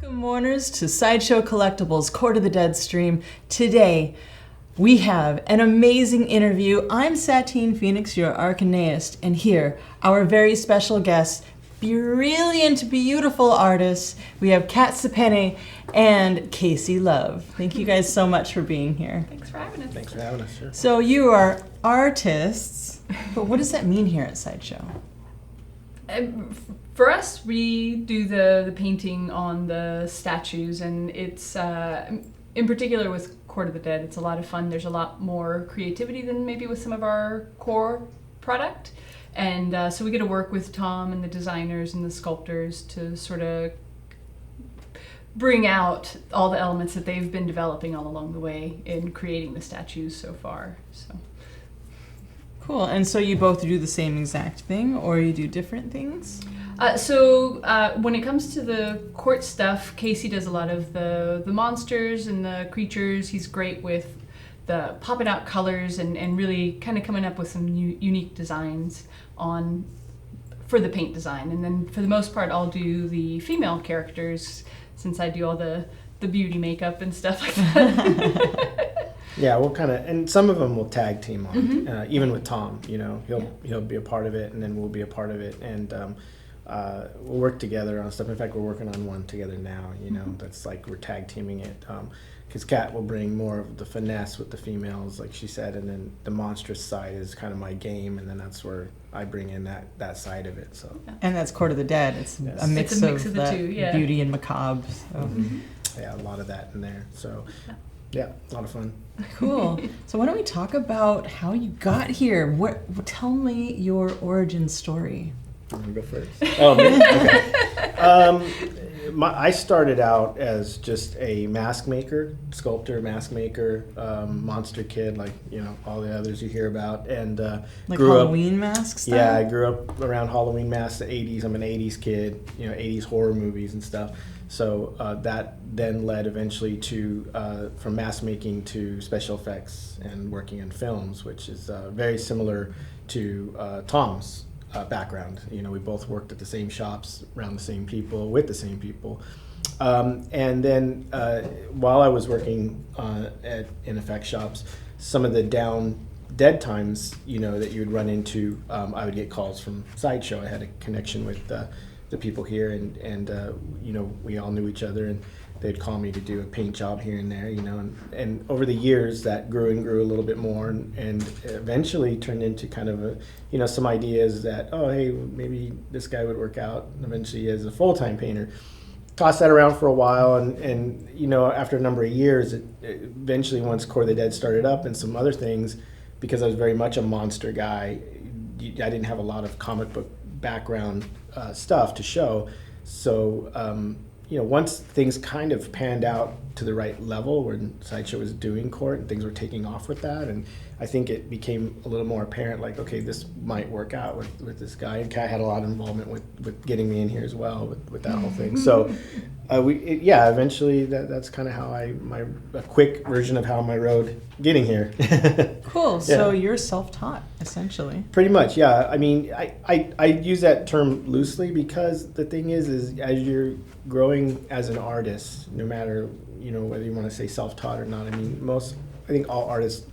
Welcome, mourners, to Sideshow Collectibles Court of the Dead stream. Today, we have an amazing interview. I'm Satine Phoenix, your Arcaneist, and here, our very special guest, brilliant, beautiful artist. We have Kat Sapene and Casey Love. Thank you guys so much for being here. Thanks for having us. Thanks for having us, sure. So you are artists, but what does that mean here at Sideshow? For us, we do the painting on the statues, and it's, in particular with Court of the Dead, it's a lot of fun. There's a lot more creativity than maybe with some of our core product. And so we get to work with Tom and the designers and the sculptors to sort of bring out all the elements that they've been developing all along the way in creating the statues so far. So. Cool. And so you both do the same exact thing, or you do different things? When it comes to the court stuff, Casey does a lot of the monsters and the creatures. He's great with the popping out colors and really kind of coming up with some unique designs for the paint design. And then for the most part, I'll do the female characters since I do all the beauty makeup and stuff like that. Yeah, we'll kind of, and some of them will tag team on, even with Tom. You know, he'll be a part of it, and then we'll be a part of it, and we'll work together on stuff. In fact, we're working on one together now. You know, that's like we're tag teaming it. Because Kat will bring more of the finesse with the females, like she said, and then the monstrous side is kind of my game, and then that's where I bring in that side of it. So. And that's Court of the Dead. It's a mix of the two, yeah. Beauty and macabre. So. Yeah, a lot of that in there. So. Yeah, a lot of fun. Cool. So why don't we talk about how you got here? Tell me your origin story. I'm gonna go first. Oh, me? Okay. I started out as just a mask maker, sculptor, mask maker, monster kid, like all the others you hear about, and like grew Halloween masks. Yeah, I grew up around Halloween masks. The '80s. I'm an '80s kid. 80s horror movies and stuff. So that then led eventually to from mask making to special effects and working in films, which is very similar to Tom's background. We both worked at the same shops, around the same people, with the same people. And then while I was working in effect shops, some of the dead times, that you would run into, I would get calls from Sideshow. I had a connection with the people here, and we all knew each other, and they'd call me to do a paint job here and there, and over the years that grew and grew a little bit more, and eventually turned into kind of some ideas that, oh, hey, maybe this guy would work out eventually as a full-time painter. Tossed that around for a while, and after a number of years, eventually once Court of the Dead started up and some other things, because I was very much a monster guy, I didn't have a lot of comic book background stuff to show. So, once things kind of panned out to the right level, when Sideshow was doing court and things were taking off with that, and I think it became a little more apparent, like, okay, this might work out with this guy. And Kat had a lot of involvement with getting me in here as well with that whole thing. So, eventually that's kind of how a quick version of how my road getting here. Cool. So you're self-taught, essentially. Pretty much, yeah. I mean, I use that term loosely because the thing is as you're growing as an artist, no matter whether you want to say self-taught or not. I mean, I think all artists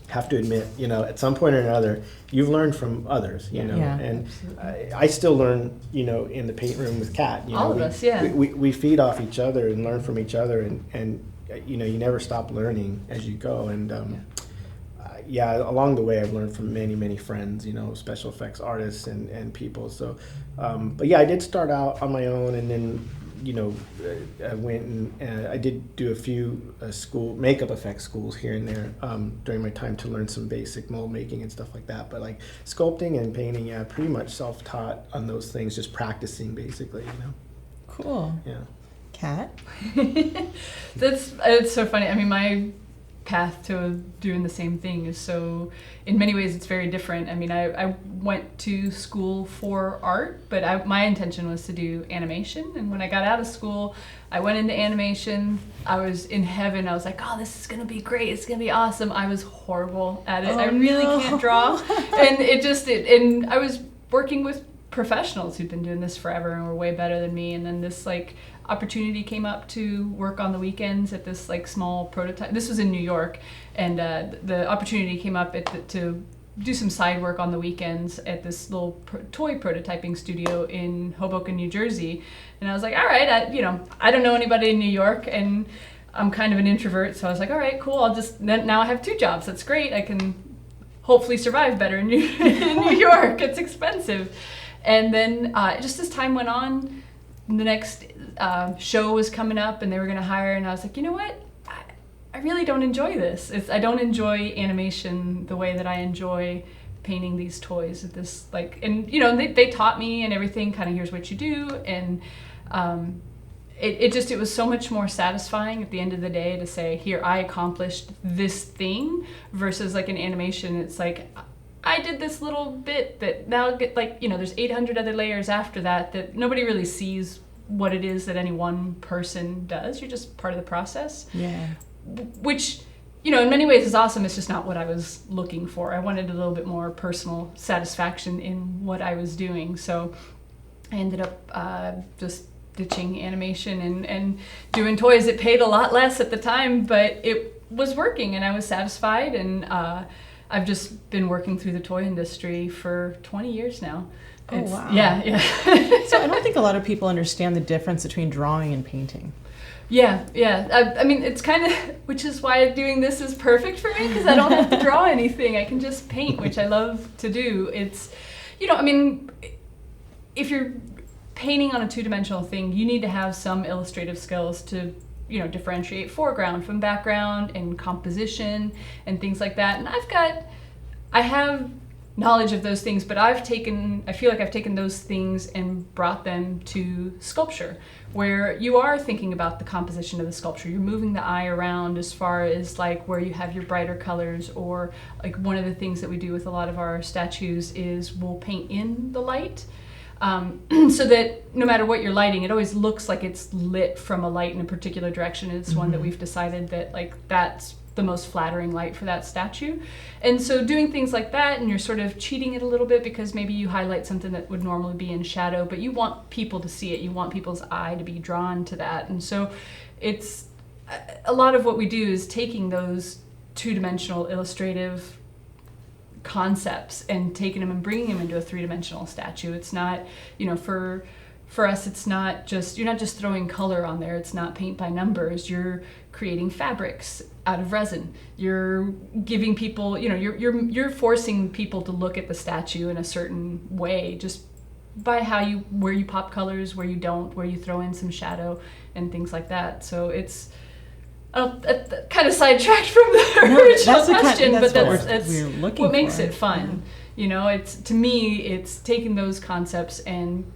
have to admit, at some point or another, you've learned from others, and I still learn, in the paint room with Kat. All of us, yeah. We feed off each other and learn from each other, and you never stop learning as you go. And along the way, I've learned from many, many friends, special effects artists and people. So, but yeah, I did start out on my own, and then I went and I did do a few makeup effects schools here and there during my time to learn some basic mold making and stuff like that. But like sculpting and painting, pretty much self-taught on those things, just practicing basically, Cool. Yeah. Kat? It's so funny. I mean, my path to doing the same thing is so, in many ways, it's very different. I mean, I went to school for art, but my intention was to do animation. And when I got out of school, I went into animation. I was in heaven. I was like, oh, this is going to be great. It's going to be awesome. I was horrible at it. I really can't draw. And and I was working with professionals who'd been doing this forever and were way better than me. And then this like opportunity came up to work on the weekends at this like small prototype. This was in New York, and the opportunity came up to do some side work on the weekends at this little toy prototyping studio in Hoboken, New Jersey. And I was like, all right, I don't know anybody in New York, and I'm kind of an introvert, so I was like, all right, cool. Now I have 2 jobs. That's great. I can hopefully survive better in New York. It's expensive. And then just as time went on, the next show was coming up, and they were going to hire, and I was like, you know what? I really don't enjoy this. I don't enjoy animation the way that I enjoy painting these toys. They taught me and everything, kind of here's what you do, and it was so much more satisfying at the end of the day to say, here, I accomplished this thing, versus like in animation, it's like, I did this little bit that now there's 800 other layers after that nobody really sees what it is that any one person does. You're just part of the process. Yeah. Which, in many ways is awesome. It's just not what I was looking for. I wanted a little bit more personal satisfaction in what I was doing. So I ended up just ditching animation and doing toys that paid a lot less at the time, but it was working and I was satisfied. And I've just been working through the toy industry for 20 years now. Wow. Yeah. So I don't think a lot of people understand the difference between drawing and painting. Yeah. I mean, it's kind of, which is why doing this is perfect for me, because I don't have to draw anything. I can just paint, which I love to do. It's, if you're painting on a 2-dimensional thing, you need to have some illustrative skills to, differentiate foreground from background and composition and things like that. And I have knowledge of those things, but I feel like I've taken those things and brought them to sculpture, where you are thinking about the composition of the sculpture. You're moving the eye around as far as like where you have your brighter colors, or like one of the things that we do with a lot of our statues is we'll paint in the light. So that no matter what you're lighting, it always looks like it's lit from a light in a particular direction. It's one that we've decided that like that's the most flattering light for that statue. And so doing things like that, and you're sort of cheating it a little bit because maybe you highlight something that would normally be in shadow, but you want people to see it. You want people's eye to be drawn to that. And so it's a lot of what we do is taking those 2-dimensional illustrative concepts and taking them and bringing them into a 3-dimensional statue. It's not, for us, it's not just, you're not just throwing color on there. It's not paint by numbers. You're creating fabrics out of resin. You're giving people, you're forcing people to look at the statue in a certain way, just by where you pop colors, where you don't, where you throw in some shadow and things like that. So it's kind of sidetracked from the original question, but that's what makes it fun. It's, to me, it's taking those concepts and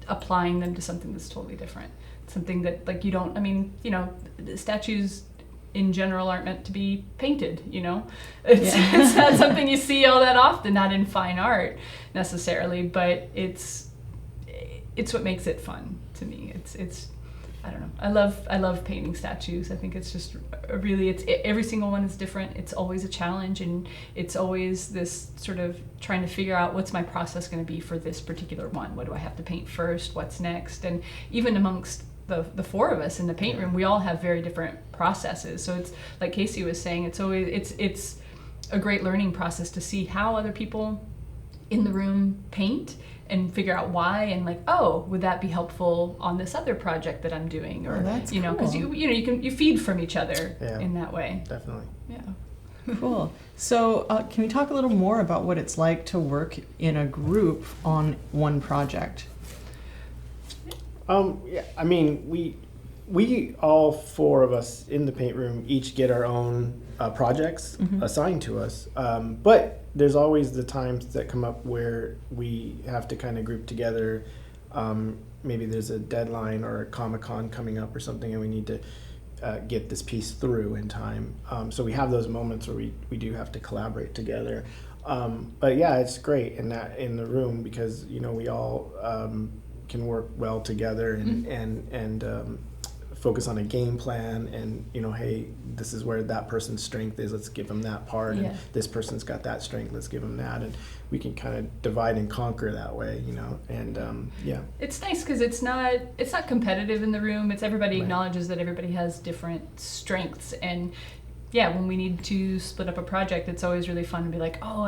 applying them to something that's totally different. Something that, like, statues in general aren't meant to be painted, It's not something you see all that often, not in fine art necessarily, but it's what makes it fun to me. It's I don't know. I love painting statues. I think it's just every single one is different. It's always a challenge, and it's always this sort of trying to figure out what's my process going to be for this particular one. What do I have to paint first? What's next? And even amongst the 4 of us in the paint room, we all have very different processes. So it's like Casey was saying, it's a great learning process to see how other people in the room paint and figure out why, and like, oh, would that be helpful on this other project that I'm doing? Or that's because cool. you feed from each other in that way. Definitely. Yeah. Cool. So can we talk a little more about what it's like to work in a group on one project? Yeah, I mean, we all 4 of us in the paint room each get our own projects assigned to us, but there's always the times that come up where we have to kind of group together. Maybe there's a deadline or a Comic-Con coming up or something, and we need to get this piece through in time. So we have those moments where we do have to collaborate together. But yeah, it's great in the room, because we all can work well together and focus on a game plan, and hey, this is where that person's strength is, let's give them that part, and this person's got that strength, let's give them that, and we can kind of divide and conquer that way, and it's nice because it's not competitive in the room. It's everybody acknowledges that everybody has different strengths, and when we need to split up a project, it's always really fun to be like, oh,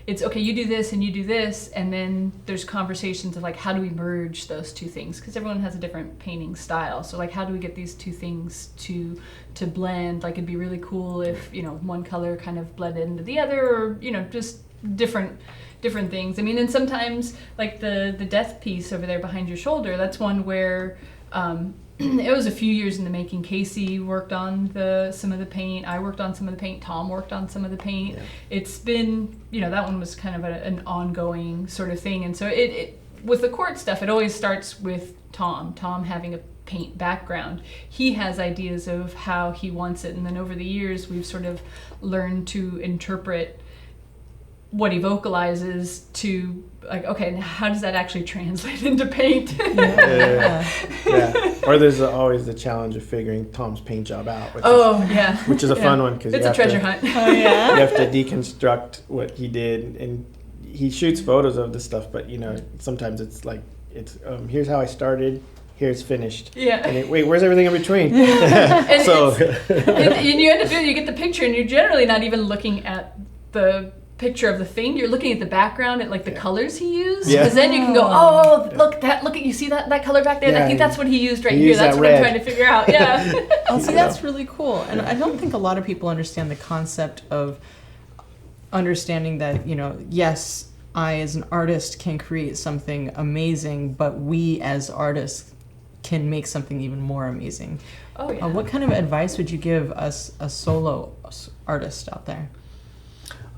it's okay, you do this and you do this, and then there's conversations of like, how do we merge those two things? Because everyone has a different painting style. So like, how do we get these two things to blend? Like, it'd be really cool if, one color kind of blended into the other, or, just different things. I mean, and sometimes like the death piece over there behind your shoulder, that's one where, it was a few years in the making. Casey worked on some of the paint. I worked on some of the paint. Tom worked on some of the paint. Yeah. It's been, that one was kind of an ongoing sort of thing. And so it with the court stuff, it always starts with Tom. Tom having a paint background. He has ideas of how he wants it. And then over the years, we've sort of learned to interpret what he vocalizes to like, okay, now how does that actually translate into paint? Yeah. Or there's always the challenge of figuring Tom's paint job out. Which is a fun one because it's a treasure hunt. You have to deconstruct what he did, and he shoots photos of the stuff, but sometimes it's like here's how I started. Here's finished. Yeah. And wait, where's everything in between? And so and you end up you get the picture, and you're generally not even looking at the picture of the thing. You're looking at the background at like the colors he used, because then you can go, look at you see that color back there. I think that's what he used here. That's what I'm trying to figure out. Yeah. See, that's really cool, and I don't think a lot of people understand the concept of understanding that yes, I as an artist can create something amazing, but we as artists can make something even more amazing. Oh yeah. What kind of advice would you give us a solo artist out there?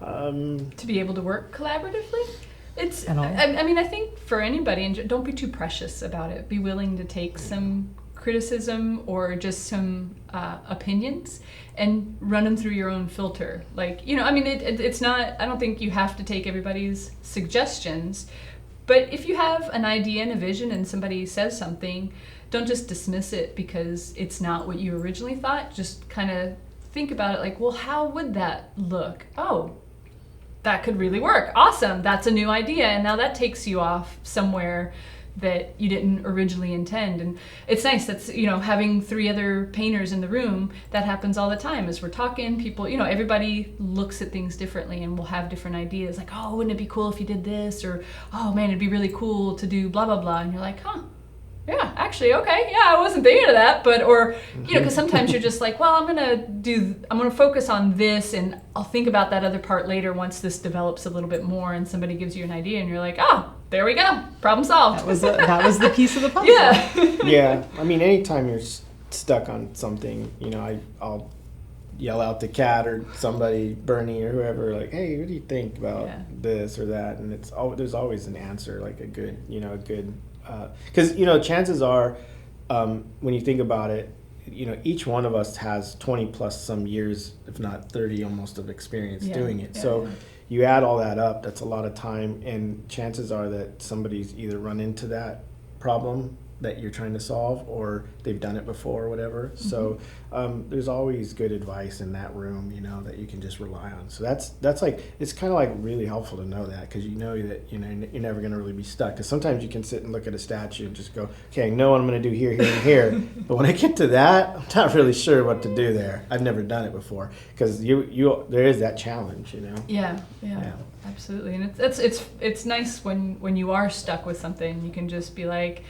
To be able to work collaboratively, it's. At all? I mean, I think for anybody, and don't be too precious about it. Be willing to take some criticism or just some opinions and run them through your own filter. Like, I mean, it's not. I don't think you have to take everybody's suggestions, but if you have an idea and a vision, and somebody says something, don't just dismiss it because it's not what you originally thought. Just kind of think about it like, well, how would that look? Oh, that could really work. Awesome. That's a new idea. And now that takes you off somewhere that you didn't originally intend. And it's nice. That's, having 3 other painters in the room, that happens all the time. As we're talking, people, everybody looks at things differently and will have different ideas. Like, oh, wouldn't it be cool if you did this? Or, oh man, it'd be really cool to do blah, blah, blah. And you're like, huh. Yeah, actually, okay. Yeah, I wasn't thinking of that, but, or, because sometimes you're just like, well, I'm going to focus on this, and I'll think about that other part later once this develops a little bit more, and somebody gives you an idea, and you're like, oh, there we go. Problem solved. That was the piece of the puzzle. Yeah. Yeah. I mean, anytime you're stuck on something, I'll yell out to Kat or somebody, Bernie or whoever, like, hey, what do you think about this or that? And there's always an answer, like a good, because chances are, when you think about it, each one of us has 20 plus some years, if not 30 almost, of experience doing it. So you add all that up, that's a lot of time, and chances are that somebody's either run into that problem that you're trying to solve, or they've done it before or whatever. Mm-hmm. So there's always good advice in that room, that you can just rely on. So that's like, it's kind of like really helpful to know that, because that you're never going to really be stuck. Because sometimes you can sit and look at a statue and just go, okay, I know what I'm going to do here, here, and here. But when I get to that, I'm not really sure what to do there. I've never done it before, because there is that challenge, Yeah. Absolutely. And it's nice when you are stuck with something, you can just be like,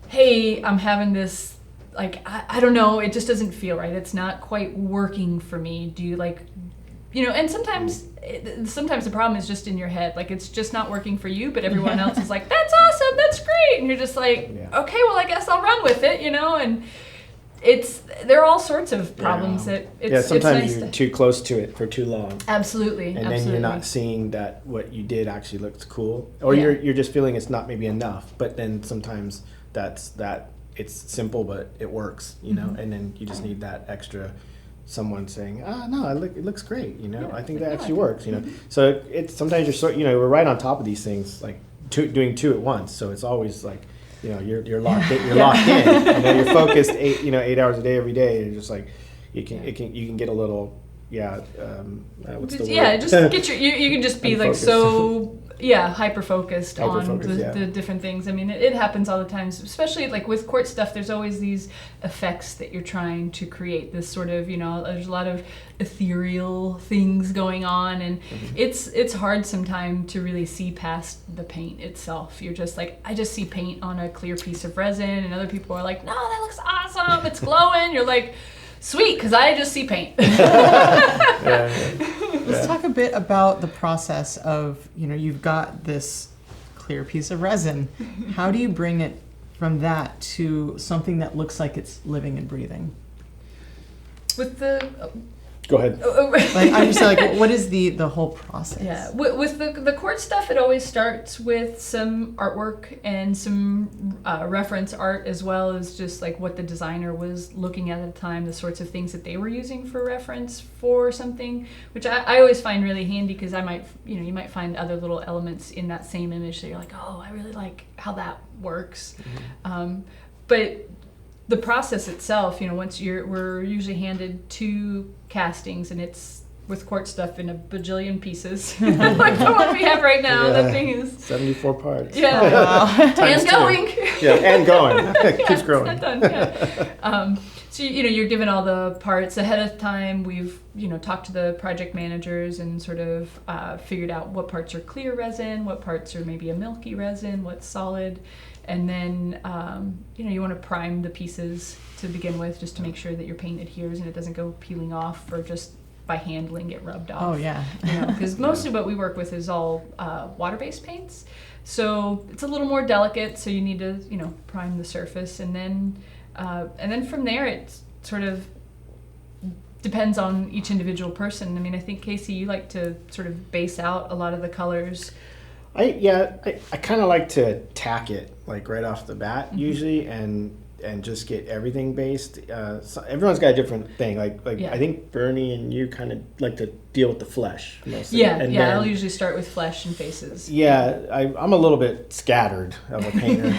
hey, I'm having this, like, I don't know, it just doesn't feel right. It's not quite working for me. Do you and sometimes the problem is just in your head. Like, it's just not working for you, but everyone else is like, that's awesome, that's great. And you're just like, okay, well, I guess I'll run with it, and there are all sorts of problems that sometimes it's nice you're too close to it for too long. Absolutely. And then you're not seeing that what you did actually looks cool. Or you're just feeling it's not maybe enough, but then sometimes it's simple, but it works, and then you just need that extra someone saying, no, it looks great, I think that actually works, So it's sometimes you're we're right on top of these things, like doing 2 at once. So it's always like, you're locked in. You're locked in. You're focused 8 hours a day every day. You're just like you can get a little what's the word? Just get you can just be like so hyper focused on the different things. I mean, it happens all the time, especially like with court stuff. There's always these effects that you're trying to create. This sort of there's a lot of ethereal things going on, and it's hard sometimes to really see past the paint itself. You're just like, I just see paint on a clear piece of resin, and other people are like, no, that looks awesome, it's glowing. You're like, sweet, because I just see paint. Let's talk a bit about the process of, you've got this clear piece of resin. How do you bring it from that to something that looks like it's living and breathing? With the... Go ahead. I'm just like, what is the whole process? Yeah, with the court stuff, it always starts with some artwork and some reference art, as well as just like what the designer was looking at the time, the sorts of things that they were using for reference for something, which I always find really handy, because you might find other little elements in that same image that you're like, oh, I really like how that works. But the process itself, we're usually handed 2 castings, and it's with court stuff in a bajillion pieces, like the one we have right now. That thing is 74 parts. Yeah, and going. And going. Keeps growing. It's not done. So you're given all the parts ahead of time. We've talked to the project managers and sort of figured out what parts are clear resin, what parts are maybe a milky resin, what's solid. And then, you want to prime the pieces to begin with, just to make sure that your paint adheres and it doesn't go peeling off, or just by handling get rubbed off. Oh, yeah. Because most of what we work with is all water-based paints. So it's a little more delicate, so you need to, prime the surface. And then from there, it sort of depends on each individual person. I mean, I think, Casey, you like to sort of base out a lot of the colors. I kind of like to tack it like right off the bat usually, and just get everything based. So everyone's got a different thing. Like I think Bernie and you kind of like to deal with the flesh mostly. Then, I'll usually start with flesh and faces. Yeah, I'm a little bit scattered of a painter,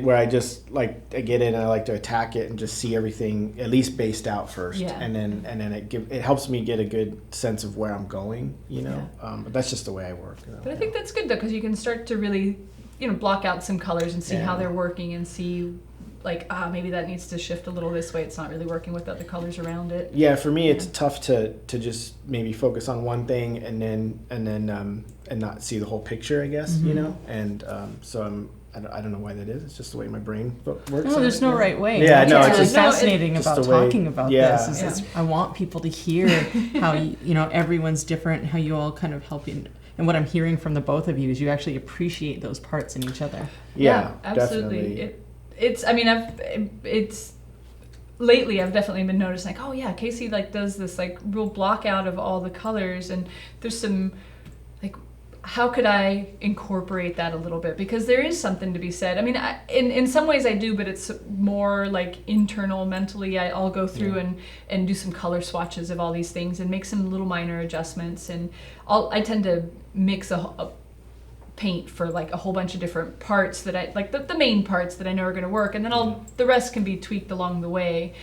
where I just like I get in and I like to attack it and just see everything at least based out first, and then it helps me get a good sense of where I'm going, But that's just the way I work. But I think that's good though, because you can start to really, block out some colors and see how they're working, and see like, maybe that needs to shift a little this way. It's not really working with the other colors around it. Yeah, for me, it's tough to just maybe focus on one thing and not see the whole picture, I guess, And so I don't know why that is. It's just the way my brain works. No, there's no right way. Yeah, no, it's just fascinating about talking about this. Yeah. I want people to hear how everyone's different, how you all kind of help you. And what I'm hearing from the both of you is you actually appreciate those parts in each other. Yeah, absolutely. Lately I've definitely been noticing, like, oh yeah, Casey like does this like real block out of all the colors, and there's some like, how could I incorporate that a little bit? Because there is something to be said. I mean, in some ways I do, but it's more like internal, mentally. I'll go through and do some color swatches of all these things and make some little minor adjustments, and I tend to mix a paint for like a whole bunch of different parts that I like, the main parts that I know are going to work, and then the rest can be tweaked along the way.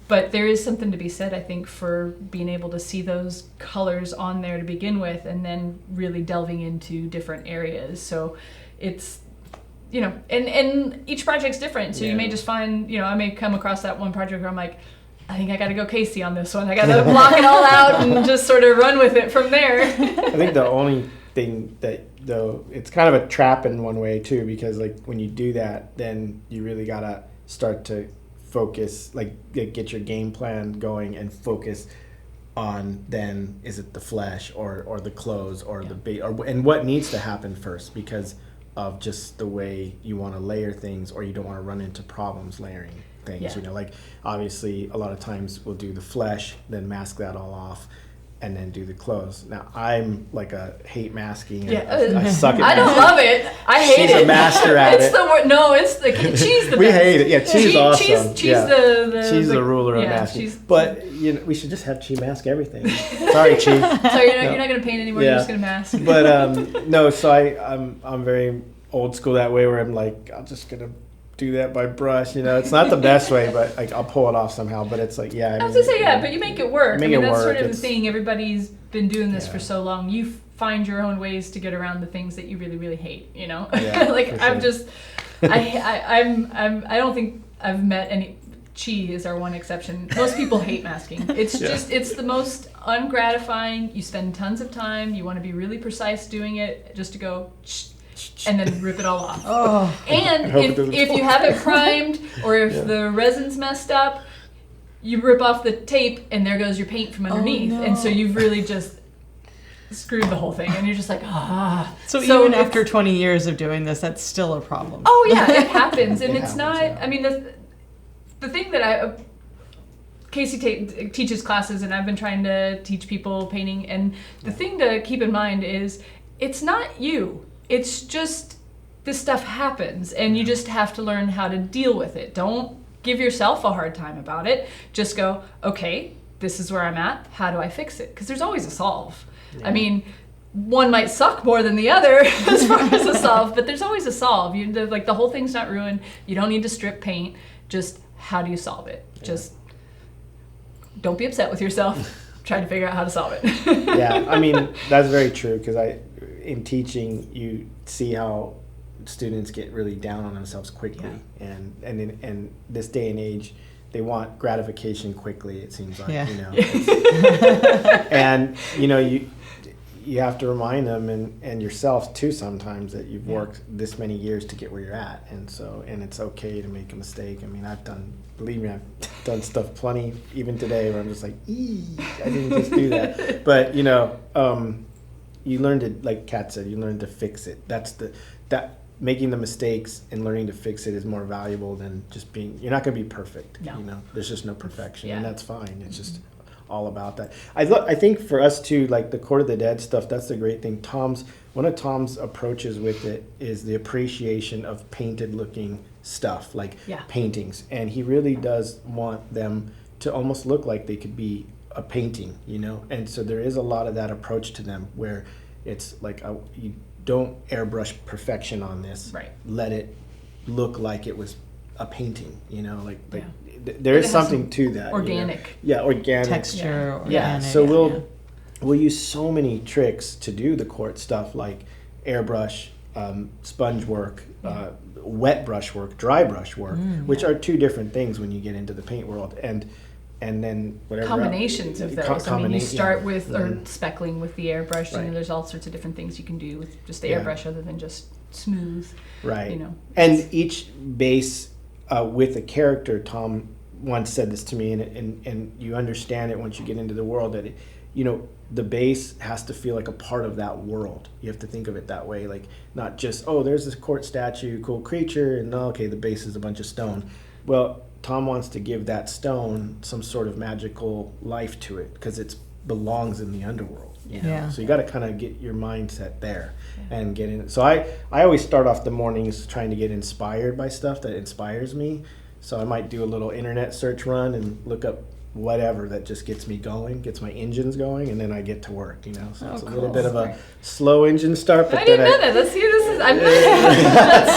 But there is something to be said, I think, for being able to see those colors on there to begin with, and then really delving into different areas. So it's, and each project's different. So you may just find, I may come across that one project where I'm like, I think I got to go Casey on this one. I got to block it all out and just sort of run with it from there. I think the only thing that, though, it's kind of a trap in one way too, because like when you do that, then you really got to start to focus, like get your game plan going and focus on, then is it the flesh or the clothes or the bait, and what needs to happen first, because of just the way you want to layer things, or you don't want to run into problems layering things. Like obviously a lot of times we'll do the flesh, then mask that all off, and then do the clothes. Now I'm like a hate masking. I suck at I don't love it. I hate it. She's a master at it's it. The word. No, it's the cheese. The we best. hate it. Yeah, cheese awesome. She's the ruler of masking. But we should just have Chi mask everything. Sorry, Chi. So you're not going to paint anymore. You're just going to mask. But no. So I'm very old school that way where I'm like, I'm just gonna do that by brush. It's not the best way, but like I'll pull it off somehow. But it's like, I was gonna say, but you make it work. Make it that's work. sort of the thing. Everybody's been doing this for Yeah. so long. You find your own ways to get around the things that you really, really hate. Yeah, like for I'm sure. just, I don't think I've met any. Chi is our one exception. Most people hate masking. It's just, it's the most ungratifying. You spend tons of time. You want to be really precise doing it just to go, and then rip it all off. Oh. And hope it doesn't if you fall. have it primed or if the resin's messed up, you rip off the tape and there goes your paint from underneath. no. And so you've really just screwed the whole thing. And you're just like, ah. So even it's- after 20 years of doing this, that's still a problem. Oh yeah, it happens. And It it's happens, not, yeah. I mean, the thing that Casey teaches classes and I've been trying to teach people painting. And the thing to keep in mind is it's not you. It's just this stuff happens and you just have to learn how to deal with it. Don't give yourself a hard time about it. Just go, okay, this is where I'm at. How do I fix it? Because there's always a solve. Yeah. I mean, one might suck more than the other as far as a solve, but there's always a solve. The whole thing's not ruined. You don't need to strip paint. Just how do you solve it? Yeah. Just don't be upset with yourself. Try to figure out how to solve it. Yeah, I mean, that's very true because in teaching, you see how students get really down on themselves quickly, and in this day and age, they want gratification quickly. It seems like, and you have to remind them and yourself too sometimes that you've worked this many years to get where you're at, and it's okay to make a mistake. I mean, believe me, I've done stuff plenty even today where I'm just like, I didn't just do that, but you learn to, like Kat said, you learn to fix it. That making the mistakes and learning to fix it is more valuable than just being. You're not going to be perfect. No. There's just no perfection, and that's fine. It's just all about that. I think for us too, like the Court of the Dead stuff, that's the great thing. One of Tom's approaches with it is the appreciation of painted looking stuff, like paintings, and he really does want them to almost look like they could be a painting, and so there is a lot of that approach to them where it's like you don't airbrush perfection on this, right? Let it look like it was a painting, there is something to that, organic, organic texture, organic. Yeah, so we'll use so many tricks to do the court stuff, like airbrush, sponge work, wet brush work, dry brush work, which are two different things when you get into the paint world, and then whatever combinations of those. You start with speckling with the airbrush, Right. and there's all sorts of different things you can do with just the airbrush other than just smooth. Right. And each base with a character, Tom once said this to me, and you understand it once you get into the world that the base has to feel like a part of that world. You have to think of it that way, like not just, there's this court statue, cool creature, and okay, the base is a bunch of stone. Well, Tom wants to give that stone some sort of magical life to it because it belongs in the underworld. So you got to kind of get your mindset there and get in. So I always start off the mornings trying to get inspired by stuff that inspires me. So I might do a little internet search run and look up whatever that just gets me going, gets my engines going, and then I get to work, So it's a little bit of a slow engine start. But I didn't know that. That's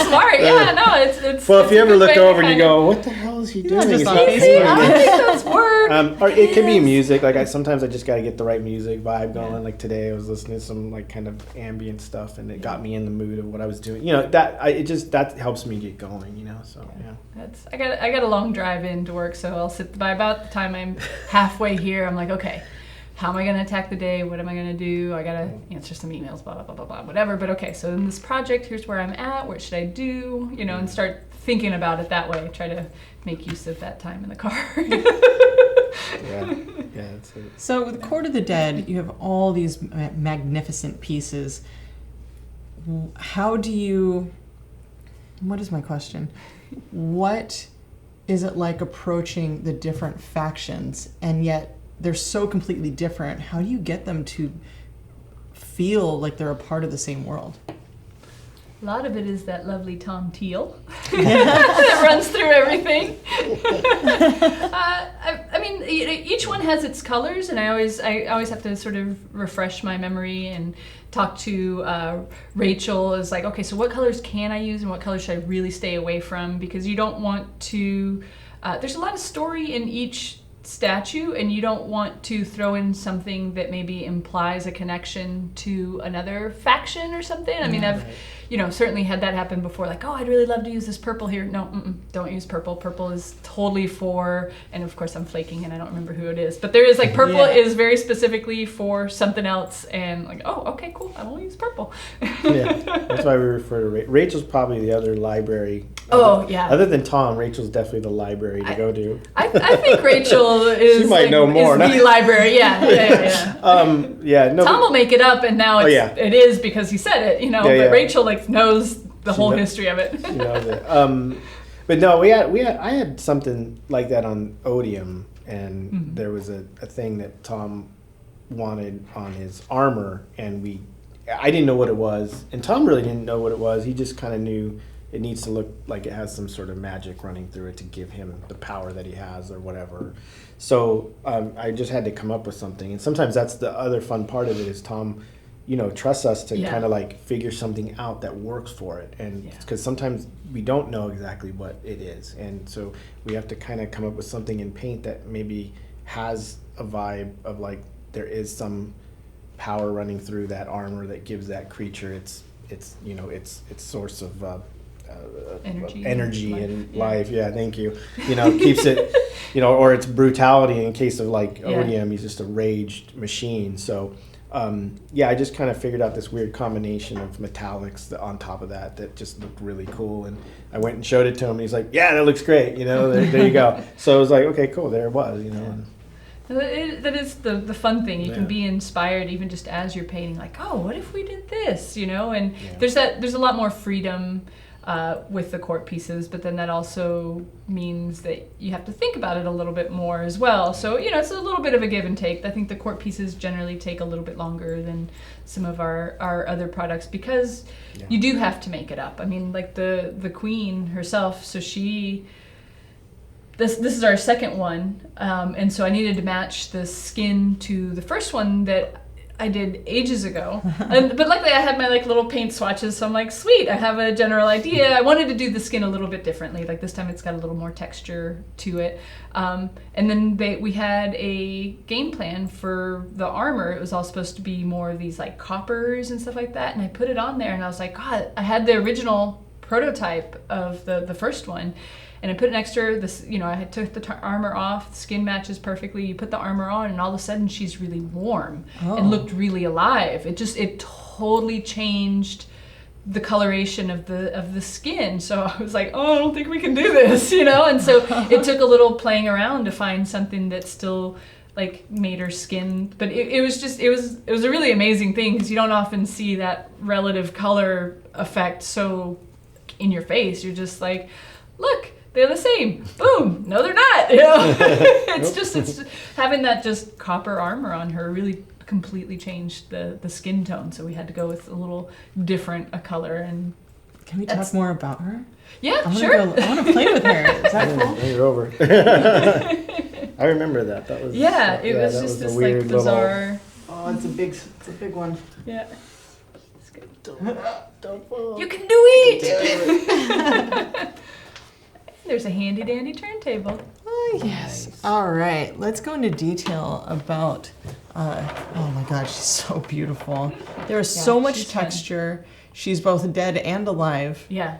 smart. Yeah, no, it's. Well, it's if you a ever good look way to over and you kind go, what the hell is he doing? just He's on not Facebook. painting. I don't think that's work. Or it could be music. Like sometimes I just got to get the right music vibe going. Like today, I was listening to some like kind of ambient stuff, and it got me in the mood of what I was doing. That helps me get going. So I got a long drive into work, so I'll sit by about the time I'm halfway here. I'm like, okay, how am I going to attack the day? What am I going to do? I got to answer some emails, blah, blah, blah, blah, blah, whatever. But okay, so in this project, here's where I'm at. What should I do? And start thinking about it that way. Try to make use of that time in the car. that's it. So with Court of the Dead, you have all these magnificent pieces. What is my question? What is it like approaching the different factions, and yet they're so completely different? How do you get them to feel like they're a part of the same world? A lot of it is that lovely Tom Teal that runs through everything. I mean, each one has its colors, and I always have to sort of refresh my memory and talk to Rachel. Is like, okay, so what colors can I use and what colors should I really stay away from? Because you don't want to. There's a lot of story in each statue, and you don't want to throw in something that maybe implies a connection to another faction or something. I mean, I've certainly had that happen before, like, oh, I'd really love to use this purple here. No, don't use purple. Purple is totally for, and of course I'm flaking and I don't remember who it is, but there is like purple is very specifically for something else, and like, oh, okay, cool, I will use purple. Yeah, that's why we refer to Rachel's probably the other library. Other than Tom, Rachel's definitely the library to go to. I think Rachel is. She might know more. Is the library, yeah. Tom will make it up, and now it is because he said it, but Rachel knows the whole history of it. She knows it. But no, I had something like that on Odium, and there was a thing that Tom wanted on his armor, and I didn't know what it was, and Tom really didn't know what it was. He just kind of knew it needs to look like it has some sort of magic running through it to give him the power that he has or whatever. So I just had to come up with something, and sometimes that's the other fun part of it is Tom trusts us to kind of figure something out that works for it. And because sometimes we don't know exactly what it is. And so we have to kind of come up with something in paint that maybe has a vibe of there is some power running through that armor that gives that creature its source of energy and life. Yeah, thank you. Keeps it, or its brutality. In case of Odium, he's just a raged machine. So I just kind of figured out this weird combination of metallics on top of that just looked really cool, and I went and showed it to him, and he's like, yeah, that looks great, there you go. So I was like, okay, cool, there it was, That is the fun thing. You can be inspired even just as you're painting, like, oh, what if we did this, and there's a lot more freedom with the court pieces, but then that also means that you have to think about it a little bit more as well. So, it's a little bit of a give and take. I think the court pieces generally take a little bit longer than some of our other products because you do have to make it up. I mean, like the queen herself, so this is our second one, and so I needed to match the skin to the first one that I did ages ago. But luckily I had my little paint swatches, so I'm like, sweet, I have a general idea. I wanted to do the skin a little bit differently. Like this time it's got a little more texture to it. And then we had a game plan for the armor. It was all supposed to be more of these coppers and stuff like that. And I put it on there and I was like, God, I had the original prototype of the first one. And I put an extra, I took the armor off, the skin matches perfectly, you put the armor on, and all of a sudden she's really warm and looked really alive. It totally changed the coloration of the skin. So I was like, oh, I don't think we can do this, And so it took a little playing around to find something that still made her skin, but it was a really amazing thing because you don't often see that relative color effect so in your face. You're just like, look, they're the same. Boom. No, they're not. It's just having that just copper armor on her really completely changed the skin tone. So we had to go with a little different a color. And can we talk more about her? Yeah, sure. I want to play with her. Is that cool? You're over. I remember that. That was it was just this weird bizarre. Oh, it's a big one. Yeah. It's good. Don't fall. You can do it. There's a handy dandy turntable. Oh, yes. Nice. All right. Let's go into detail about, oh my God, she's so beautiful. There is so much texture. She's both dead and alive. Yeah.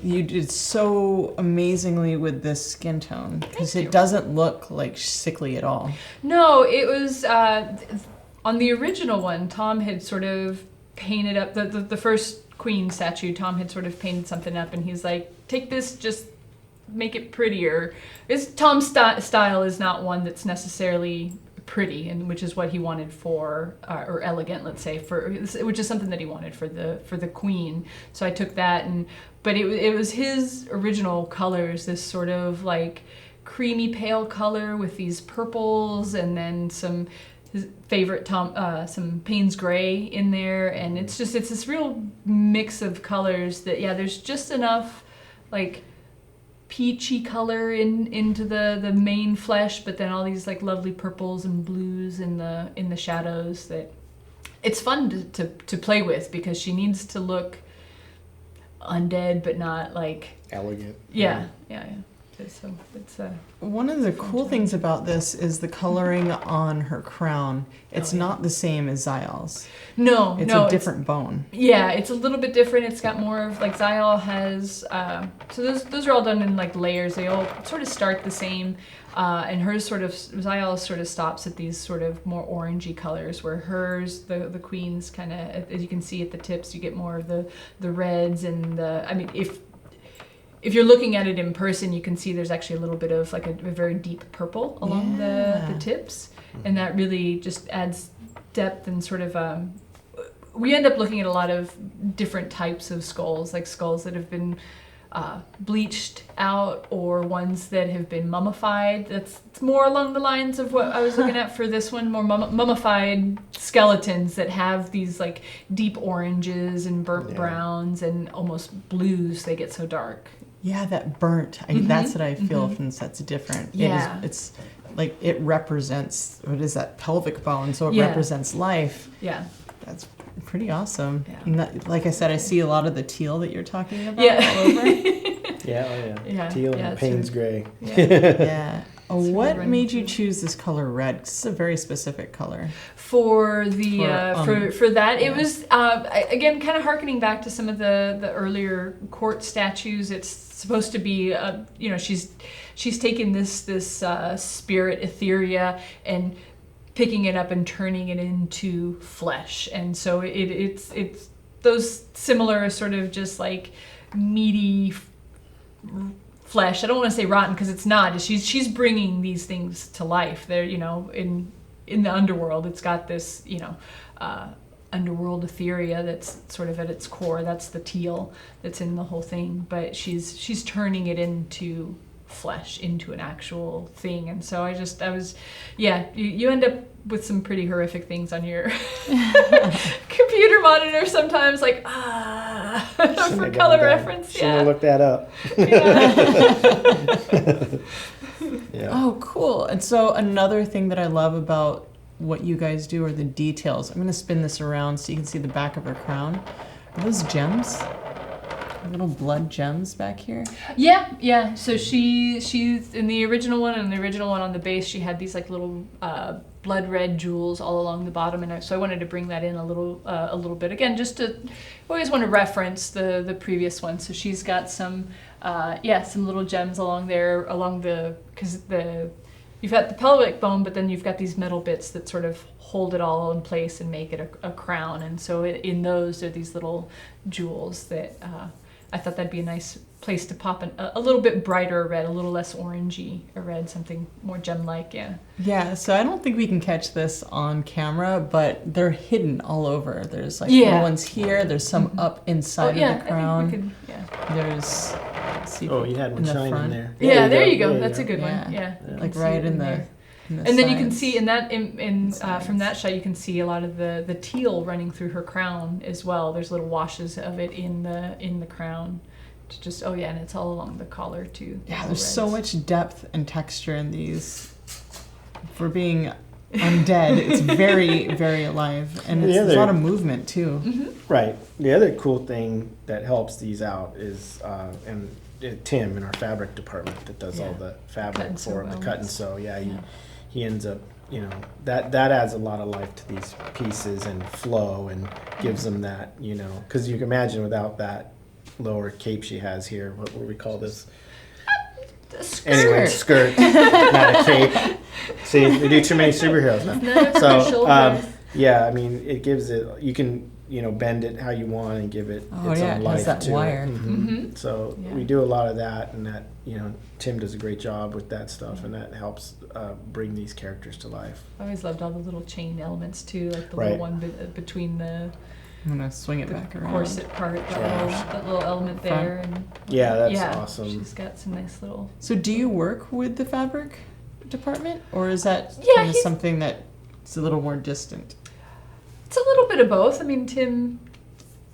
You did so amazingly with this skin tone because it doesn't look sickly at all. No, it was, on the original one, Tom had sort of painted up, the first queen statue, Tom had sort of painted something up and he's like, take this, just make it prettier. Tom's style is not one that's necessarily pretty, and which is what he wanted for, or elegant, let's say, which is something that he wanted for the queen. So I took that, but it was his original colors, this sort of creamy pale color with these purples, and then his favorite some Payne's gray in there, and it's this real mix of colors that there's just enough peachy color into the main flesh, but then all these like lovely purples and blues in the shadows. That it's fun to play with, because she needs to look undead but not like Elegant. yeah. So it's One of the cool things about this is the coloring on her crown. It's not the same as Zyal's. no, It's no, a different bone. Yeah, it's a little bit different. It's got more of like Zyal has. So those are all done in like layers. They all sort of start the same, and hers Zyal sort of stops at these sort of more orangey colors. Where hers, the queen's kind of, as you can see at the tips, you get more of the reds and the. I mean, if you're looking at it in person, you can see there's actually a little bit of like a very deep purple along the tips, and that really just adds depth and sort of. We end up looking at a lot of different types of skulls, like skulls that have been bleached out or ones that have been mummified. It's more along the lines of what I was looking at for this one, more mummified skeletons that have these like deep oranges and burnt browns and almost blues. They get so dark. Yeah, that burnt. That's what I feel from this. That's different. Yeah. It's like it represents, what is that, pelvic bone, so it Yeah. represents life. Yeah. That's pretty awesome. Yeah. And that, like I said, I see a lot of the teal that you're talking about Yeah. all over. Yeah, Teal and it's Payne's really- gray. Yeah. What running made you through. choose this color red? 'Cause it's a very specific color. For the for that, it yeah. was again kind of harkening back to some of the earlier court statues. It's supposed to be she's taken this spirit etheria and picking it up and turning it into flesh, and so it's those similar sort of just like meaty flesh. I don't want to say rotten, because it's not. She's bringing these things to life. They're in the underworld. It's got this underworld etheria that's sort of at its core. That's the teal that's in the whole thing. But she's turning it into flesh, into an actual thing. And so you end up with some pretty horrific things on your computer monitor sometimes, like for color reference. Shouldn't have looked that up. Yeah. Oh, cool. And so another thing that I love about what you guys do are the details. I'm going to spin this around so you can see the back of her crown. Are those gems? Little blood gems back here? Yeah. So she's in the original one, and the original one on the base, she had these like little blood red jewels all along the bottom, and so I wanted to bring that in a little bit again, just to always want to reference the previous one. So she's got some little gems along there, because you've got the pelvic bone, but then you've got these metal bits that sort of hold it all in place and make it a crown. And so in those are these little jewels that I thought that'd be a nice place to pop a little bit brighter red, a little less orangey a red, something more gem-like, yeah. Yeah, so I don't think we can catch this on camera, but they're hidden all over. There's like little ones here, there's some up inside of the crown. I think we could, There's, let's see, Oh, you had one in the shine in front. there. Yeah, there you go. There That's a good one. Yeah. You Like can right see it in the there. in the And then you can sides. see from that shot, you can see a lot of the teal running through her crown as well. There's little washes of it in the crown. To just and it's all along the collar too. Yeah, the there's so reds. much depth and texture in these. For being undead, it's very, very alive, and there's a lot of movement too. Mm-hmm. Right. The other cool thing that helps these out is, Tim in our fabric department that does all the fabric Cut and sew for them, the cut and elements. sew. Yeah, he ends up, that adds a lot of life to these pieces and flow and gives them that, because you can imagine without that lower cape she has here, what would we call this? Anyway, skirt, not a cape. See, we do too many superheroes now. Yeah, I mean, it gives it, you can, bend it how you want and give it its own it life has that to wire. it. Mhm. So Yeah. we do a lot of that, and that, Tim does a great job with that stuff, and that helps bring these characters to life. I always loved all the little chain elements too, like the Right. little one between the I'm gonna swing it back around. corset part, that little element Front. there, and Yeah, that's awesome. She's got some nice little. So do you work with the fabric department, or is that Yeah, kind of he's- something that's a little more distant? It's a little bit of both. I mean, Tim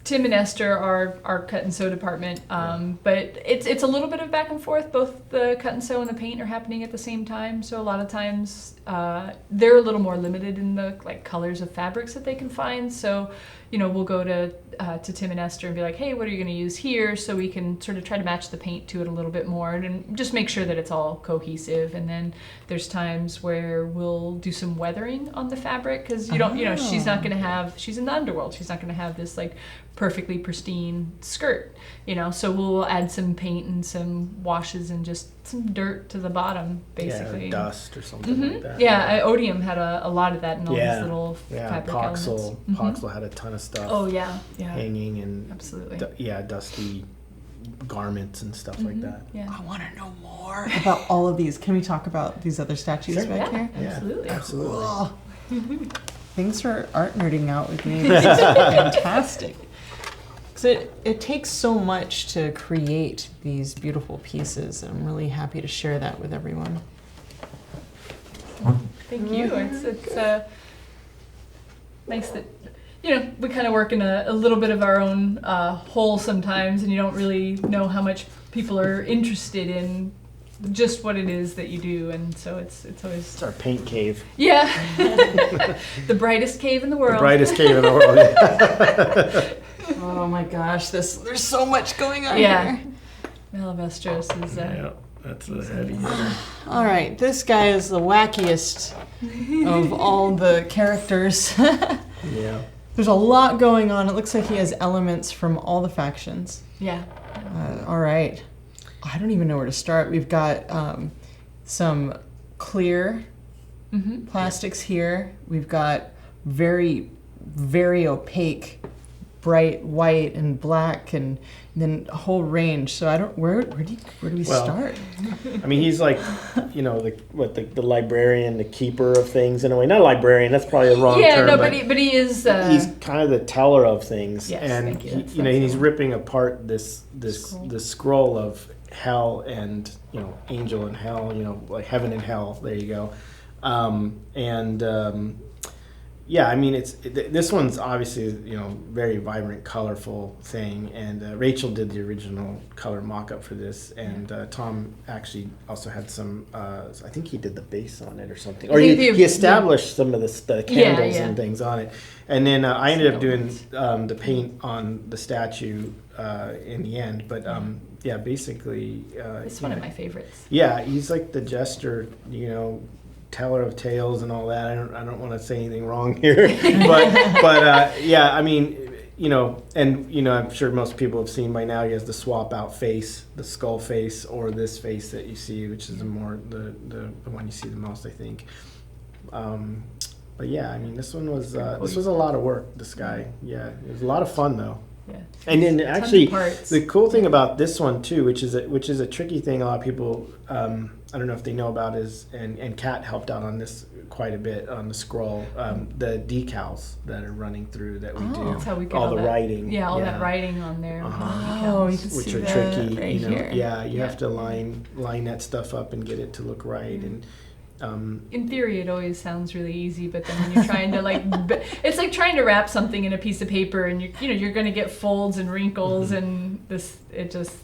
Tim and Esther are our cut and sew department, but it's a little bit of back and forth. Both the cut and sew and the paint are happening at the same time, so a lot of times they're a little more limited in the colors of fabrics that they can find. So, we'll go to Tim and Esther and be like, hey, what are you going to use here? So we can sort of try to match the paint to it a little bit more and just make sure that it's all cohesive. And then there's times where we'll do some weathering on the fabric because she's not going to have, she's in the underworld. She's not going to have this perfectly pristine skirt, so we'll add some paint and some washes and just some dirt to the bottom, basically. Yeah, dust or something like that. Yeah, Odium had a lot of that in all these little fabric elements. Poxel had a ton of stuff. Oh, yeah. Hanging and absolutely. Dusty garments and stuff like that. Yeah. I want to know more about all of these. Can we talk about these other statues back here? Absolutely. Absolutely. Oh. Thanks for art nerding out with me. This is fantastic. Because it takes so much to create these beautiful pieces, and I'm really happy to share that with everyone. Thank you. It's nice that we kind of work in a little bit of our own hole sometimes, and you don't really know how much people are interested in just what it is that you do, and so it's always... It's our paint cave. Yeah. The brightest cave in the world. The brightest cave in the world, yeah. Oh my gosh, there's so much going on here. Malabestros is... that's a heavy hitter. All right, this guy is the wackiest of all the characters. Yeah. There's a lot going on. It looks like he has elements from all the factions. Yeah. All right. I don't even know where to start. We've got some clear plastics here. We've got very, very opaque, bright white and black, and then a whole range. So I don't. Where do we start? I mean, he's like, the librarian, the keeper of things in a way. Not a librarian. That's probably the wrong term. Yeah, no, but he is. He's kind of the teller of things, yes, and thank you. He's ripping apart this scroll of hell and angel and hell, like heaven and hell. There you go. Yeah, I mean, this one's obviously very vibrant, colorful thing, and Rachel did the original color mock-up for this, and Tom actually also had some. I think he did the base on it or something, or he established some of the candles and things on it, and then I ended up doing the paint on the statue in the end, but basically. It's one of my favorites. Yeah, he's like the Jester, teller of tales and all that. I don't want to say anything wrong here, but yeah, I mean, and I'm sure most people have seen by now. He has the swap out face, the skull face, or this face that you see, which is the one you see the most, I think. But yeah, I mean, this one was a lot of work. This guy, it was a lot of fun though. Yeah. And then actually, the cool thing about this one too, which is a tricky thing, a lot of people I don't know if they know about is, and Kat helped out on this quite a bit on the scroll, the decals that are running through that we do. That's how we get all the writing. Yeah, all that writing on there. Oh, you can which see are that tricky. right here. Yeah, you have to line that stuff up and get it to look right. And in theory, it always sounds really easy, but then when you're trying to it's like trying to wrap something in a piece of paper, and you're going to get folds and wrinkles, and it just.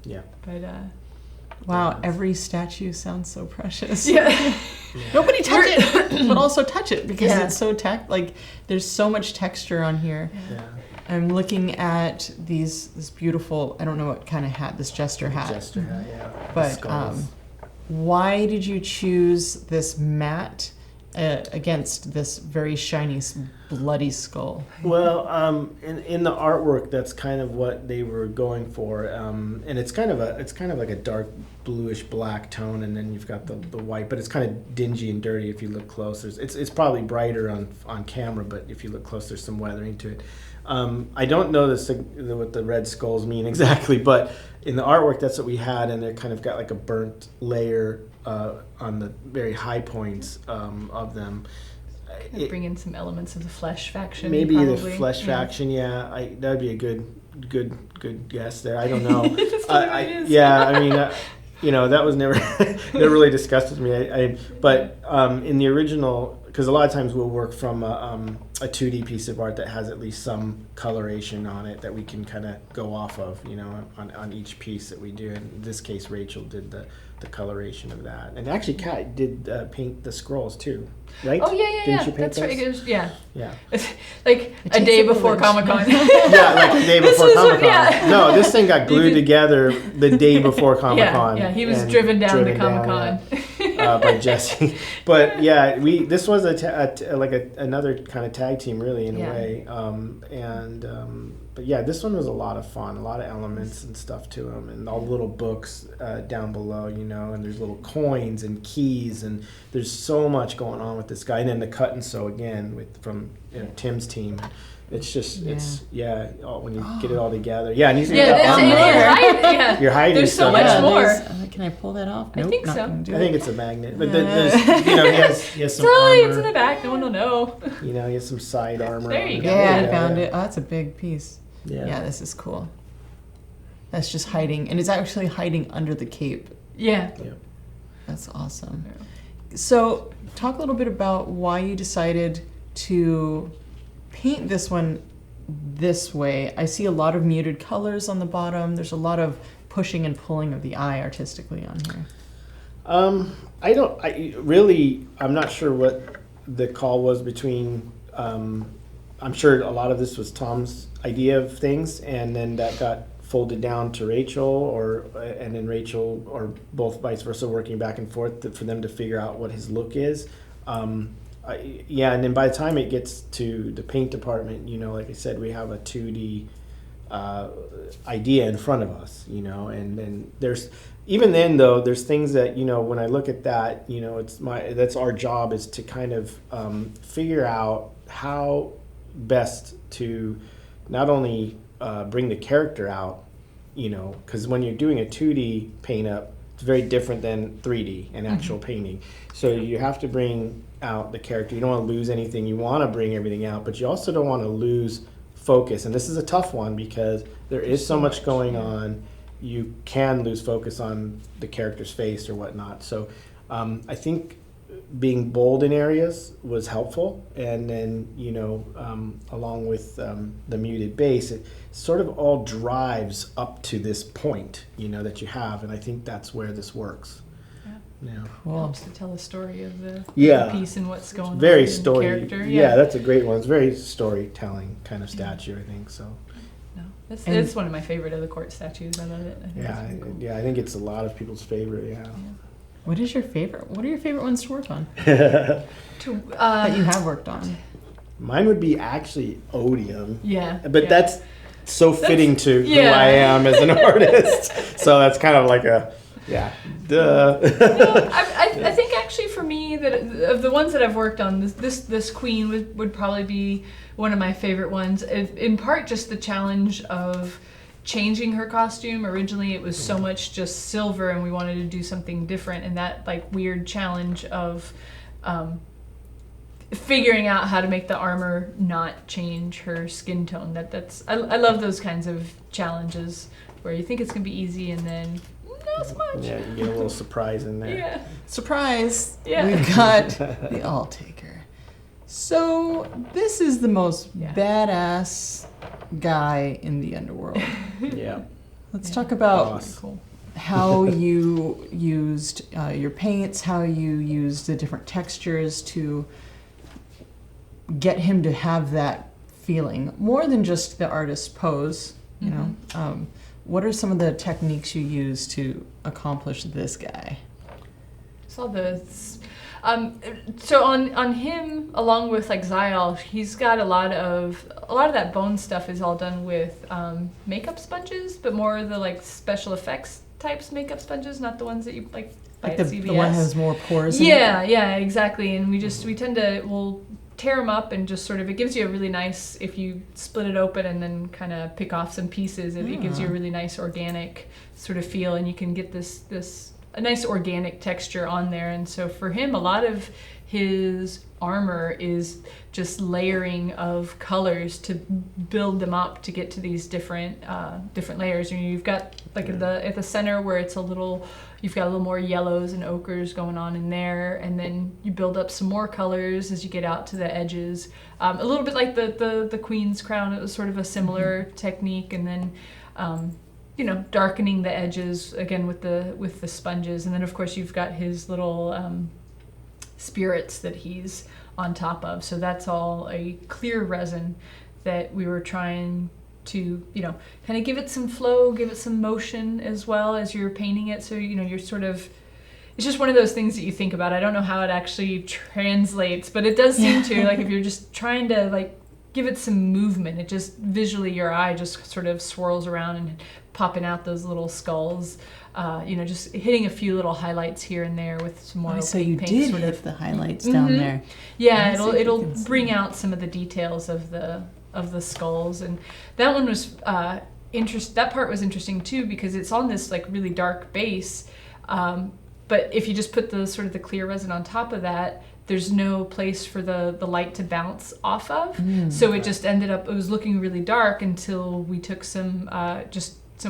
Yeah. But. Wow, every statue sounds so precious. Yeah. Nobody touch it, but also touch it because it's so there's so much texture on here. Yeah. I'm looking at this beautiful, I don't know what kind of hat, this Jester hat. Jester hat, yeah. But why did you choose this matte against this very shiny, bloody skull? Well, in the artwork, that's kind of what they were going for, and it's kind of like a dark bluish black tone, and then you've got the white, but it's kind of dingy and dirty if you look close. It's probably brighter on camera, but if you look close, there's some weathering to it. I don't know what the red skulls mean exactly, but in the artwork, that's what we had, and they kind of got like a burnt layer on the very high points of them. Bring in some elements of the flesh faction. Maybe probably. the flesh faction, that would be a good guess there. I don't know. I mean, that was never really discussed with me. But in the original because a lot of times we'll work from a 2D piece of art that has at least some coloration on it that we can kind of go off of, on each piece that we do. In this case, Rachel did the coloration of that, and actually Kat did paint the scrolls too, right? Oh yeah. Didn't you paint That's those? right. It was, yeah. Yeah. Like a day before Comic-Con. Yeah, like the day before was- Comic-Con. yeah. No, this thing got glued together the day before Comic-Con. Yeah, he was and driven down to down, Comic-Con. by Jesse. But yeah, this was another kind of tag team, really, in a way. But yeah, this one was a lot of fun, a lot of elements and stuff to them, and all the little books down below, and there's little coins and keys, and there's so much going on with this guy. And then the cut and sew again from Tim's team. It's just when you get it all together. Yeah, and you're hiding. There's so stuff. much more. Can I pull that off? I think so. I think it's a magnet, but there's he has some Totally, armor. it's in the back. No one will know. He has some side armor. There you go. Yeah, I found it. Oh, that's a big piece. Yeah, this is cool. That's just hiding, and it's actually hiding under the cape. Yeah. That's awesome. So, talk a little bit about why you decided to paint this one this way. I see a lot of muted colors on the bottom. There's a lot of pushing and pulling of the eye artistically on here. I'm not sure what the call was between, I'm sure a lot of this was Tom's idea of things, and then that got folded down to Rachel, and then Rachel, or both vice versa, working back and forth for them to figure out what his look is. And then by the time it gets to the paint department, like I said, we have a 2D idea in front of us, and then there's things that, when I look at that, that's our job, is to kind of figure out how best to not only bring the character out, because when you're doing a 2D paint up, it's very different than 3D and actual painting. So you have to bring out the character. You don't want to lose anything. You want to bring everything out, but you also don't want to lose focus. And this is a tough one because there is so much going on. You can lose focus on the character's face or whatnot. So I think being bold in areas was helpful, and then along with the muted base, it sort of all drives up to this point that you have, and I think that's where this works. Cool. Helps to tell the story of the piece and what's going on. Very in story. Character. Yeah, that's a great one. It's very storytelling kind of statue, I think. So. No, it's one of my favorite of the court statues. I love it. I think it's really cool. I think it's a lot of people's favorite. Yeah. What is your favorite? What are your favorite ones to work on? That you have worked on. Mine would be actually Odium. Yeah. But that's so fitting to who yeah. I am as an artist. So that's kind of like a duh. No, I think actually for me, that of the ones that I've worked on, this queen would probably be one of my favorite ones. In part, just the challenge of changing her costume. Originally it was so much just silver, and we wanted to do something different, and that like weird challenge of figuring out how to make the armor not change her skin tone. I love those kinds of challenges where you think it's gonna be easy and then not so much. Yeah, you get a little surprise in there. Yeah. Surprise! Yeah. We've got the All-Taker. So this is the most badass guy in the underworld. Yeah. Let's talk about Boss. Cool. how you used your paints, how you used the different textures to get him to have that feeling, more than just the artist's pose, you know. What are some of the techniques you use to accomplish this guy? So so on him, along with like Zyal, he's got a lot of that bone stuff is all done with makeup sponges, but more the like special effects types makeup sponges, not the ones that you like buy at CVS. The one that has more pores in it? Yeah, exactly. And we'll tear them up and just sort of, it gives you a really nice, if you split it open and then kind of pick off some pieces, it gives you a really nice organic sort of feel, and you can get this a nice organic texture on there. And so for him, a lot of his armor is just layering of colors to build them up to get to these different layers. And you've got like at the center where it's you've got a little more yellows and ochres going on in there, and then you build up some more colors as you get out to the edges. A little bit like the Queen's crown, it was sort of a similar technique, and then darkening the edges again with the sponges, and then of course you've got his little spirits that he's on top of. So that's all a clear resin that we were trying to, kind of give it some flow, give it some motion as well as you're painting it. So, you're sort of, it's just one of those things that you think about. I don't know how it actually translates, but it does seem to, like if you're just trying to like give it some movement, it just visually your eye just sort of swirls around and popping out those little skulls. Just hitting a few little highlights here and there with some more. So you paint did sort hit of the highlights down there. Yeah, it'll bring out some of the details of the skulls, and that one was that part was interesting too, because it's on this like really dark base, but if you just put the sort of the clear resin on top of that, there's no place for the light to bounce off of. So it just ended up, it was looking really dark until we took some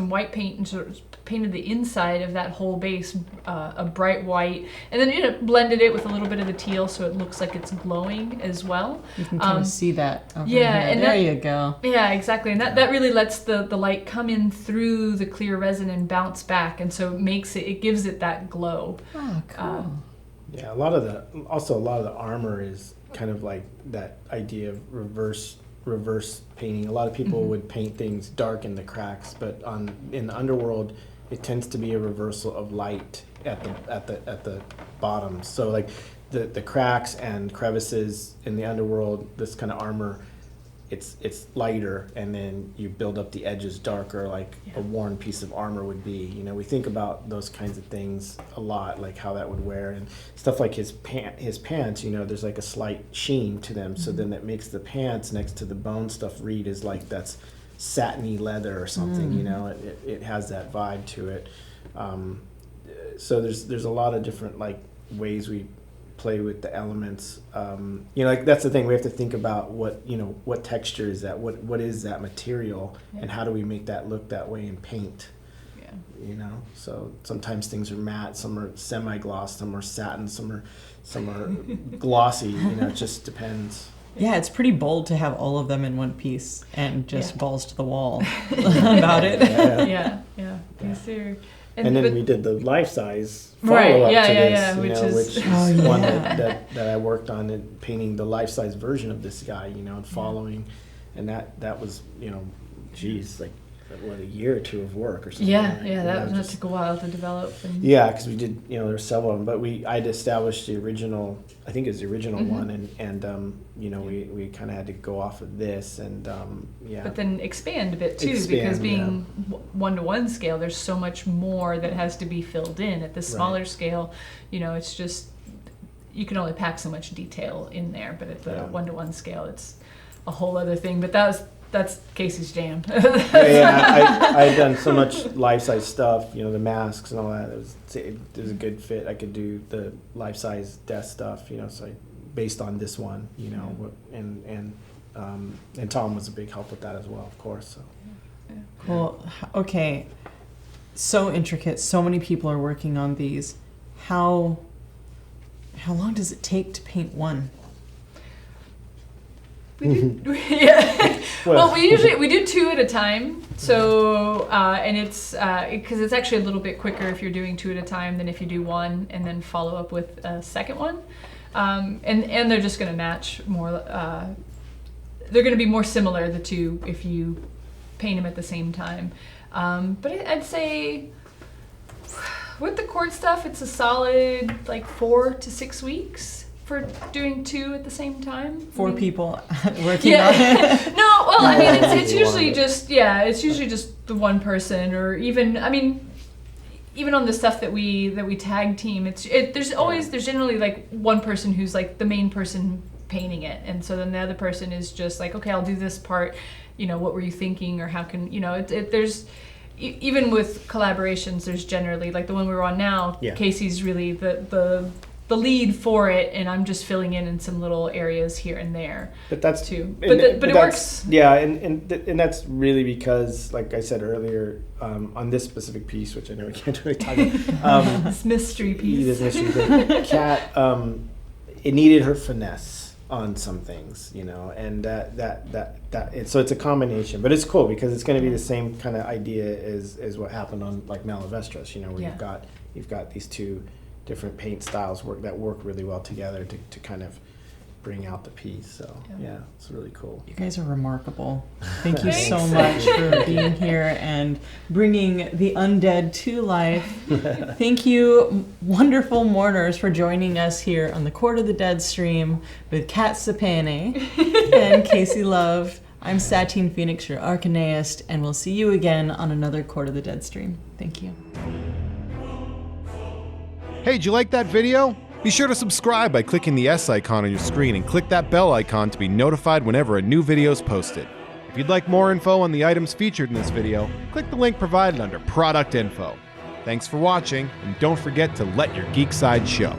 white paint and sort of painted the inside of that whole base a bright white, and then blended it with a little bit of the teal so it looks like it's glowing as well. You can kind of see that over here. And there you go. Yeah, exactly. And that really lets the light come in through the clear resin and bounce back, and so it gives it that glow. Oh, cool. Yeah, a lot of the armor is kind of like that idea of reverse painting. A lot of people would paint things dark in the cracks, but in the underworld, it tends to be a reversal of light at the bottom. So like the cracks and crevices in the underworld, this kind of armor, it's lighter, and then you build up the edges darker, like a worn piece of armor would be. We think about those kinds of things a lot, like how that would wear, and stuff like his pants. There's like a slight sheen to them, so then that makes the pants next to the bone stuff read as like that's satiny leather or something. It has that vibe to it. So there's a lot of different like ways we play with the elements. Like that's the thing, we have to think about what texture is that, what is that material, and how do we make that look that way in paint. So sometimes things are matte, some are semi-gloss, some are satin, some are glossy. It just depends. Yeah, it's pretty bold to have all of them in one piece and just balls to the wall about it. Yeah. Yes, sir. And then we did the life-size follow-up to this, which is one that I worked on, in painting the life-size version of this guy, and following, and that was, like a year or two of work or something. That took a while to develop. Yeah, because we did, there were several of them, but I'd established the original, I think it was the original one, and we kind of had to go off of this, and But then expand a bit too, because being one-to-one scale, there's so much more that has to be filled in. At the smaller scale, it's just, you can only pack so much detail in there, but at the one-to-one scale, it's a whole other thing. But that's Casey's jam. I'd done so much life-size stuff, the masks and all that. It was a good fit. I could do the life-size death stuff, so based on this one, and Tom was a big help with that as well, of course. So. Cool. Okay. So intricate. So many people are working on these. How long does it take to paint one? Well, we do two at a time. So and it's because it's actually a little bit quicker if you're doing two at a time than if you do one and then follow up with a second one. And they're just going to match more. They're going to be more similar, the two, if you paint them at the same time. But I'd say with the cord stuff, it's a solid like 4 to 6 weeks for doing two at the same time. Four people working on it. No, well, I mean, it's usually just the one person, or even on the stuff that we tag team, there's generally like one person who's like the main person painting it, and so then the other person is just like, okay, I'll do this part, what were you thinking, or how can, even with collaborations, there's generally, like the one we were on now, Yeah. Casey's really the lead for it, and I'm just filling in some little areas here and there. But that's too. and- But it that's- works. Yeah, and that's really because, like I said earlier, on this specific piece, which I know we can't really talk about, This mystery piece. this mystery thing, Kat, it needed her finesse on some things, you know, and so it's a combination, but it's cool because it's going to be the same kind of idea as what happened on like Malavestras, you know, where Yeah. you've got these two different paint styles that work really well together to kind of bring out the piece. So yeah, it's really cool. You guys are remarkable. Thank you so Thanks. much for being here and bringing the undead to life. Thank you, wonderful mourners, for joining us here on the Court of the Dead stream with Kat Sapene and Casey Love. I'm Satine Phoenix, your Arcaneist, and we'll see you again on another Court of the Dead stream. Thank you. Hey, did you like that video? Be sure to subscribe by clicking the S icon on your screen and click that bell icon to be notified whenever a new video is posted. If you'd like more info on the items featured in this video, click the link provided under Product Info. Thanks for watching, and don't forget to let your geek side show.